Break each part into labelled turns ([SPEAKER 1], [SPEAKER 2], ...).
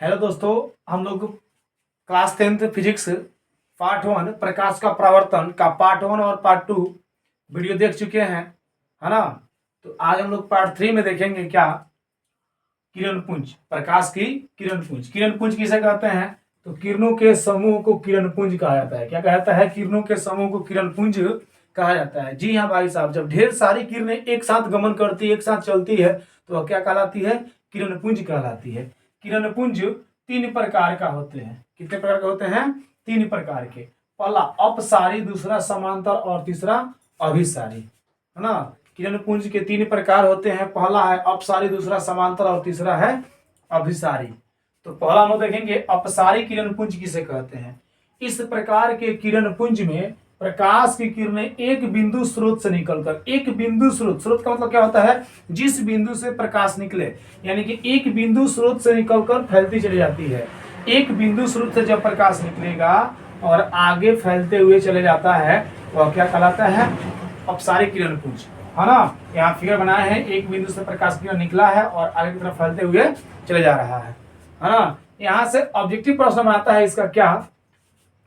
[SPEAKER 1] Hello दोस्तों, हम लोग क्लास 10th फिजिक्स पार्ट 1 प्रकाश का परावर्तन का पार्ट 1 और पार्ट 2 वीडियो देख चुके हैं, है ना। तो आज हम लोग पार्ट 3 में देखेंगे क्या, किरण पुंज, प्रकाश की किरण पुंज। किरण पुंज किसे कहते हैं? तो किरणों के समूह को किरण पुंज कहा जाता है। क्या कहता है? किरणों के समूह को किरण पुंज कहा जाता है। जी हाँ भाई साहब, जब ढेर सारी किरणें एक साथ गमन करती है, एक साथ चलती है, तो वह क्या कहलाती है? किरण पुंज कहलाती है। किरण पुंज 3 प्रकार का होते हैं। कितने प्रकार के होते हैं? 3 प्रकार के। पहला अपसारी, दूसरा समांतर और तीसरा अभिसारी, है ना। किरण पुंज के 3 प्रकार होते हैं। पहला है अपसारी, दूसरा समांतर और तीसरा है अभिसारी। तो पहला हम लोग देखेंगे अपसारी किरण पुंज किसे कहते हैं। इस प्रकार के किरण पुंज में प्रकाश की किरणें एक बिंदु स्रोत से निकलकर, एक बिंदु स्रोत, स्रोत का मतलब क्या होता है? जिस बिंदु से प्रकाश निकले, यानी कि एक बिंदु स्रोत से निकलकर फैलती चली जाती है। एक बिंदु स्रोत से जब प्रकाश निकलेगा और आगे फैलते हुए चले जाता है, वह क्या कहलाता है? अपसारी किरण पुंज, है ना। यहाँ फिगर बनाए हैं, एक बिंदु से प्रकाश किरण निकला है और आगे की तरफ फैलते हुए चले जा रहा है ना। यहाँ से ऑब्जेक्टिव प्रश्न बनाता है इसका क्या,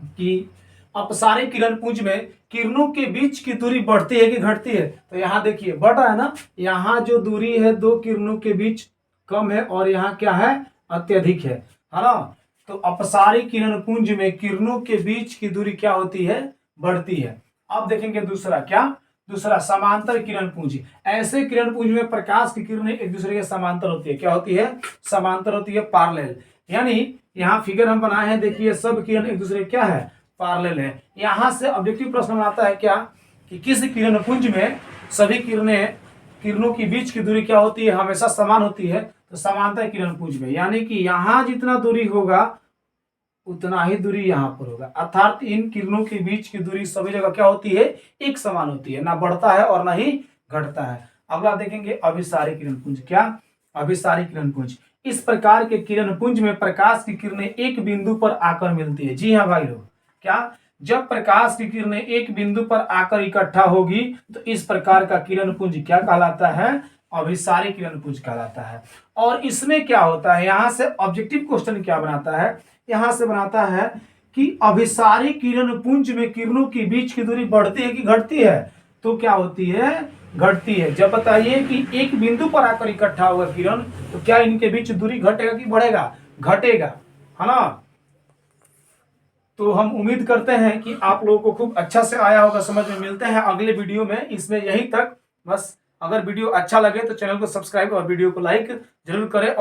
[SPEAKER 1] कि अपसारी किरण पुंज में किरणों के बीच की दूरी बढ़ती है कि घटती है? तो यहाँ देखिए बढ़ रहा है ना। यहाँ जो दूरी है दो किरणों के बीच कम है और यहाँ क्या है? अत्यधिक है ना। तो अपसारी किरण पुंज में किरणों के बीच की दूरी क्या होती है? बढ़ती है। अब देखेंगे दूसरा क्या, दूसरा समांतर किरण पुंज। ऐसे किरण पुंज में प्रकाश की किरणें एक दूसरे के समांतर होती है। क्या होती है? समांतर होती है, पैरेलल। यानी यहाँ फिगर हम बनाए हैं, देखिए सब किरण एक दूसरे क्या है? पैरेलल है। यहाँ से ऑब्जेक्टिव प्रश्न आता है क्या, कि किस किरण पुंज में सभी किरणों की बीच की दूरी क्या होती है? हमेशा समान होती है। तो समांतर किरण पुंज में, यानी कि यहाँ जितना दूरी होगा उतना ही दूरी यहाँ पर होगा, अर्थात इन किरणों के बीच की दूरी सभी जगह क्या होती है? एक समान होती है, ना बढ़ता है और ना ही घटता है। अगला देखेंगे अभिसारी किरण पुंज। क्या? अभिसारी किरण पुंज। इस प्रकार के किरण पुंज में प्रकाश की किरणें एक बिंदु पर आकर मिलती है। जी हाँ भाई लोग, क्या? जब प्रकाश की किरणें एक बिंदु पर आकर इकट्ठा होगी तो इस प्रकार का किरण पुंज क्या कहलाता है? अभिसारी किरण पुंज कहलाता है। और इसमें क्या होता है, यहाँ से ऑब्जेक्टिव क्वेश्चन क्या बनाता है, यहाँ से बनाता है कि अभिसारी किरण पुंज में किरणों के बीच की दूरी बढ़ती है कि घटती है? तो क्या होती है? घटती है। जब बताइए कि एक बिंदु पर आकर इकट्ठा होगा किरण, तो क्या इनके बीच दूरी घटेगा कि बढ़ेगा? घटेगा, है ना। तो हम उम्मीद करते हैं कि आप लोगों को खूब अच्छा से आया होगा समझ में। मिलते हैं अगले वीडियो में, इसमें यहीं तक बस। अगर वीडियो अच्छा लगे तो चैनल को सब्सक्राइब और वीडियो को लाइक जरूर करें।